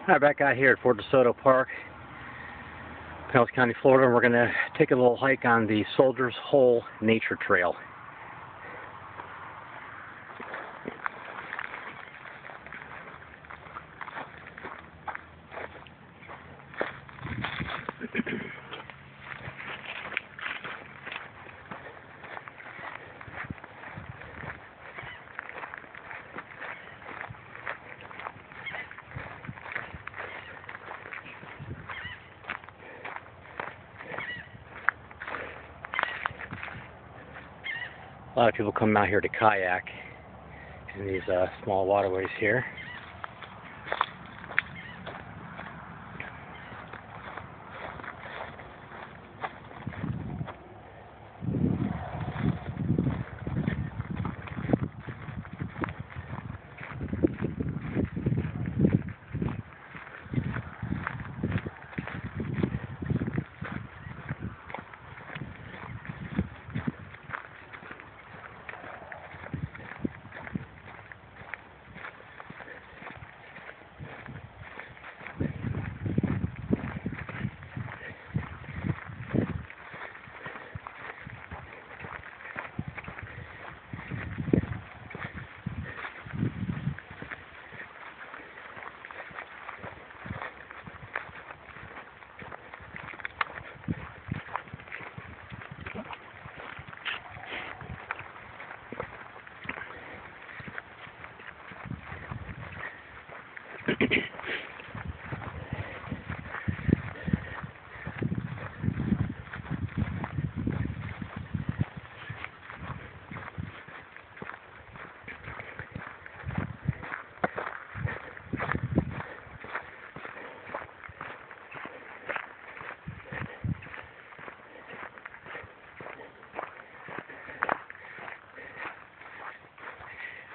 Hi, back out here at Fort DeSoto Park, Pinellas County, Florida, and we're going to take a little hike on the Soldier's Hole Nature Trail. A lot of people come out here to kayak in these small waterways here.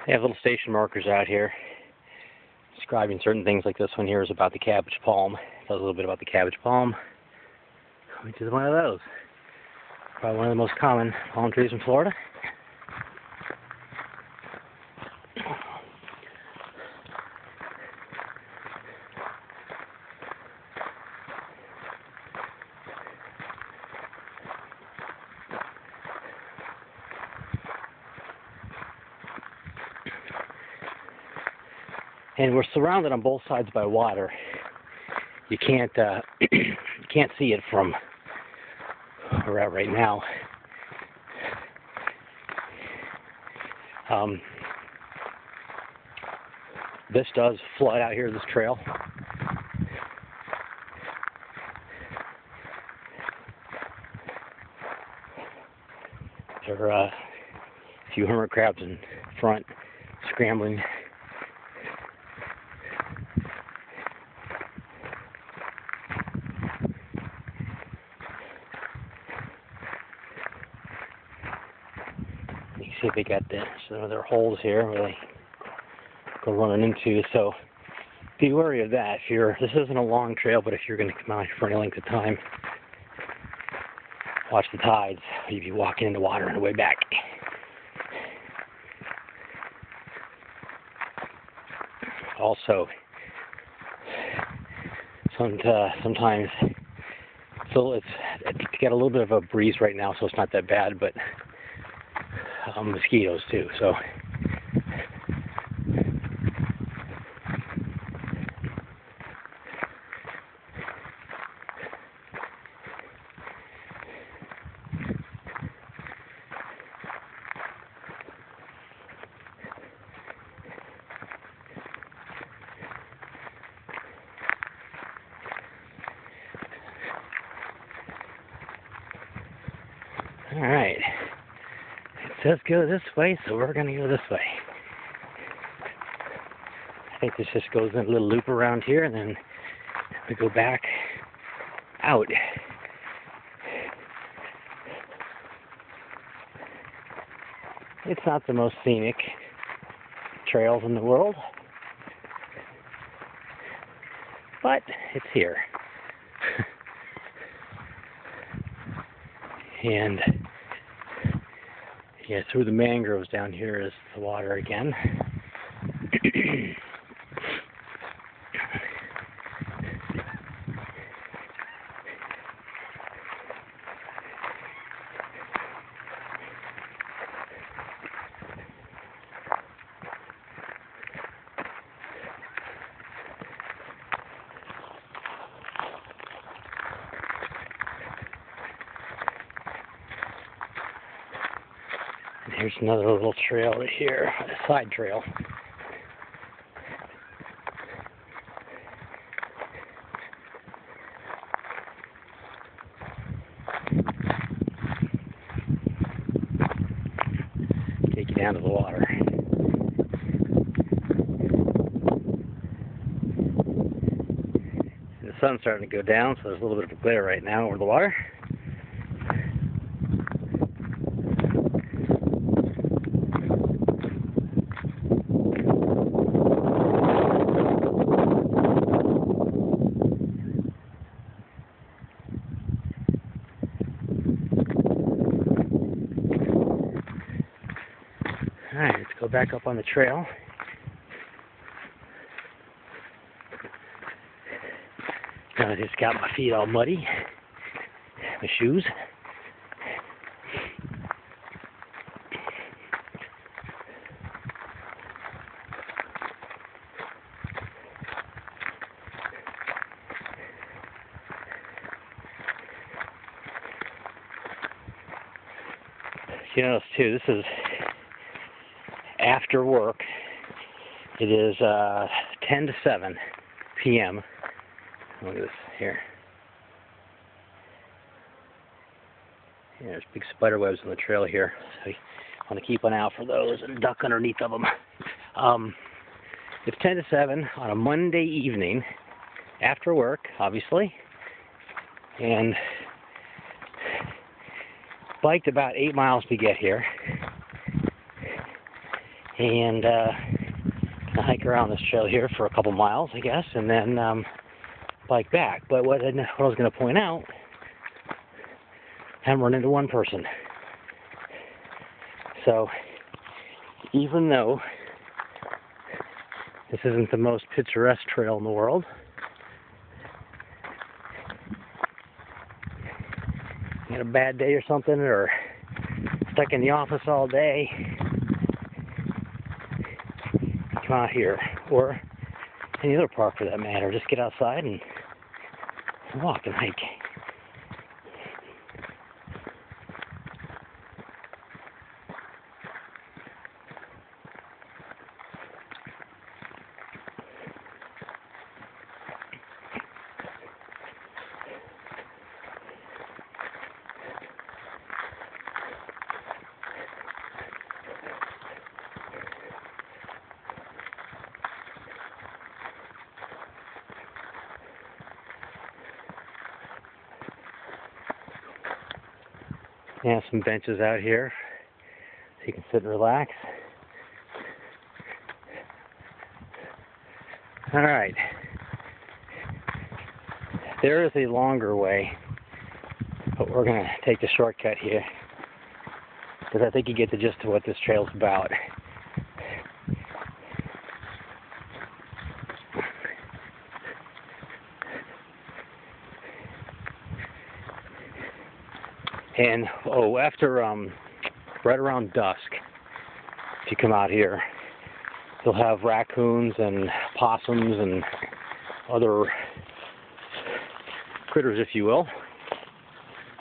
They have little station markers out here describing certain things, like this one here is about the cabbage palm. It tells a little bit about the cabbage palm, which is one of those. Probably one of the most common palm trees in Florida. And we're surrounded on both sides by water. You can't you can't see it from where we're at right now. This does flood out here, this trail. There are a few hermit crabs in front, scrambling. You can see they got some of their holes here where they go running into. So be wary of that. This isn't a long trail, but if you're going to come out for any length of time, watch the tides. You'd be walking into water on the way back. Also, sometimes it's got a little bit of a breeze right now, so it's not that bad, but mosquitoes too. So all right. It says go this way, so we're going to go this way. I think this just goes in a little loop around here, and then we go back out. It's not the most scenic trails in the world, but it's here. And yeah, through the mangroves down here is the water again. Here's another little trail right here, a side trail. Take you down to the water. The sun's starting to go down, so there's a little bit of a glare right now over the water. Alright, let's go back up on the trail. I just got my feet all muddy, my shoes. You notice too, this is after work. It is 10 to 7 p.m. Look at this here. Yeah, there's big spider webs on the trail here, so you want to keep an eye out for those and duck underneath of them. It's 10 to 7 on a Monday evening, after work, obviously, and biked about 8 miles to get here, and gonna hike around this trail here for a couple miles, I guess, and then bike back. But what I was going to point out, I run into one person. So even though this isn't the most picturesque trail in the world, you had a bad day or something, or stuck in the office all day, come out here, or any other park for that matter. Just get outside and walk and hike. Yeah, some benches out here so you can sit and relax. Alright. There is a longer way, but we're going to take the shortcut here, because I think you get the gist of what this trail's about. And, after, right around dusk, if you come out here, you'll have raccoons and possums and other critters, if you will,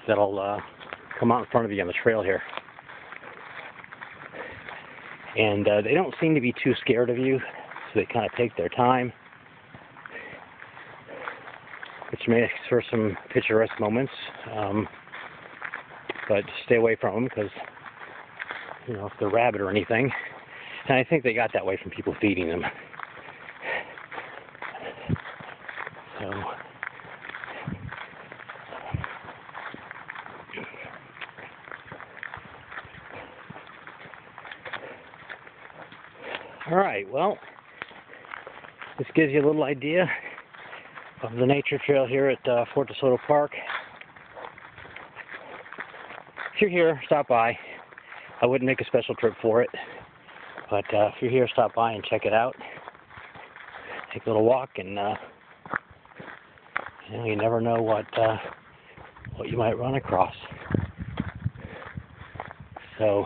that'll come out in front of you on the trail here. And they don't seem to be too scared of you, so they kind of take their time, which makes for some picturesque moments. But stay away from them, because, you know, if they're rabid or anything. And I think they got that way from people feeding them. So, alright, well, this gives you a little idea of the nature trail here at Fort Desoto Park. If you're here, stop by. I wouldn't make a special trip for it, but if you're here, stop by and check it out. Take a little walk, and you know, you never know what you might run across. So,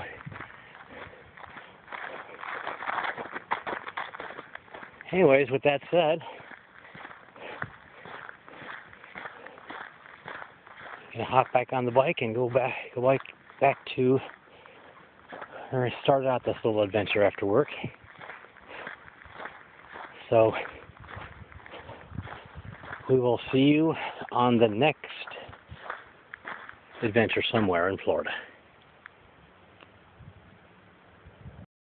anyways, with that said, I'm gonna hop back on the bike and go back to I started out this little adventure after work. So we will see you on the next adventure somewhere in Florida.